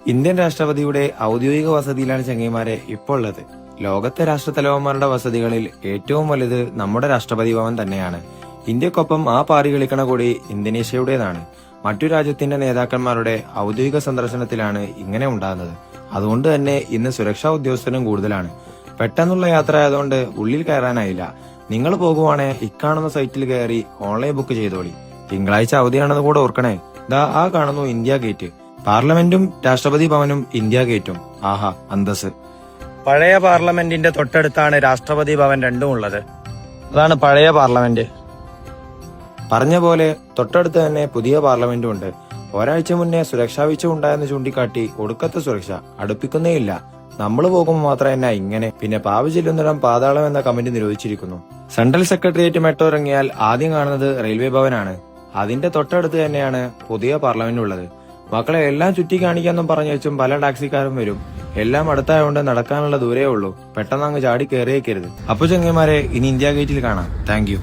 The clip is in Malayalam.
ഇന്ത്യൻ രാഷ്ട്രപതിയുടെ ഔദ്യോഗിക വസതിയിലാണ് ചങ്ങൈമാരെ ഇപ്പോൾ ഉള്ളത്. ലോകത്തെ രാഷ്ട്രത്തലവന്മാരുടെ വസതികളിൽ ഏറ്റവും വലുത് നമ്മുടെ രാഷ്ട്രപതി ഭവൻ തന്നെയാണ്. ഇന്ത്യക്കൊപ്പം ആ പാറി കളിക്കണ കൂടി ഇന്തോനേഷ്യയുടേതാണ്. മറ്റു രാജ്യത്തിന്റെ നേതാക്കന്മാരുടെ ഔദ്യോഗിക സന്ദർശനത്തിലാണ് ഇങ്ങനെ ഉണ്ടാകുന്നത്. അതുകൊണ്ട് തന്നെ ഇന്ന് സുരക്ഷാ ഉദ്യോഗസ്ഥരും കൂടുതലാണ്. പെട്ടെന്നുള്ള യാത്ര ആയതുകൊണ്ട് ഉള്ളിൽ കയറാനായില്ല. നിങ്ങൾ പോകുവാണെ ഇക്കാണുന്ന സൈറ്റിൽ കയറി ഓൺലൈൻ ബുക്ക് ചെയ്തോളി. തിങ്കളാഴ്ച അവധിയാണെന്ന് കൂടെ ഓർക്കണേ. ദാ ആ കാണുന്നു ഇന്ത്യ ഗേറ്റ്. പാർലമെന്റും രാഷ്ട്രപതി ഭവനും ഇന്ത്യ ഗേറ്റും. ആഹാ, അന്തസ്. പഴയ പാർലമെന്റിന്റെ തൊട്ടടുത്താണ് രാഷ്ട്രപതി ഭവൻ രണ്ടും ഉള്ളത്. അതാണ് പഴയ പാർലമെന്റ്. പറഞ്ഞ പോലെ തൊട്ടടുത്ത് തന്നെ പുതിയ പാർലമെന്റും ഉണ്ട്. ഒരാഴ്ച മുന്നേ സുരക്ഷാ വീഴ്ച ഉണ്ടായെന്ന് ചൂണ്ടിക്കാട്ടി ഒടുക്കത്തെ സുരക്ഷ അടുപ്പിക്കുന്നേയില്ല. നമ്മൾ പോകുമ്പോൾ മാത്രം തന്നെ ഇങ്ങനെ. പിന്നെ പാവ ചെല്ലുന്നിടം പാതാളം എന്ന കമന്റ് നിരോധിച്ചിരിക്കുന്നു. സെൻട്രൽ സെക്രട്ടേറിയറ്റ് മെട്രോ ഇറങ്ങിയാൽ ആദ്യം കാണുന്നത് റെയിൽവേ ഭവനാണ്. അതിന്റെ തൊട്ടടുത്ത് തന്നെയാണ് പുതിയ പാർലമെന്റ് ഉള്ളത്. മക്കളെ എല്ലാം ചുറ്റി കാണിക്കാന്നും പറഞ്ഞു വെച്ചും പല ടാക്സിക്കാരും വരും. എല്ലാം അടുത്തായതുകൊണ്ട് നടക്കാനുള്ള ദൂരേ ഉള്ളൂ. പെട്ടെന്ന് അങ്ങ് ചാടി കയറിയേക്കരുത്. അപ്പൊ ചങ്ങന്മാരെ, ഇനി ഇന്ത്യ ഗേറ്റിൽ കാണാം. Thank you.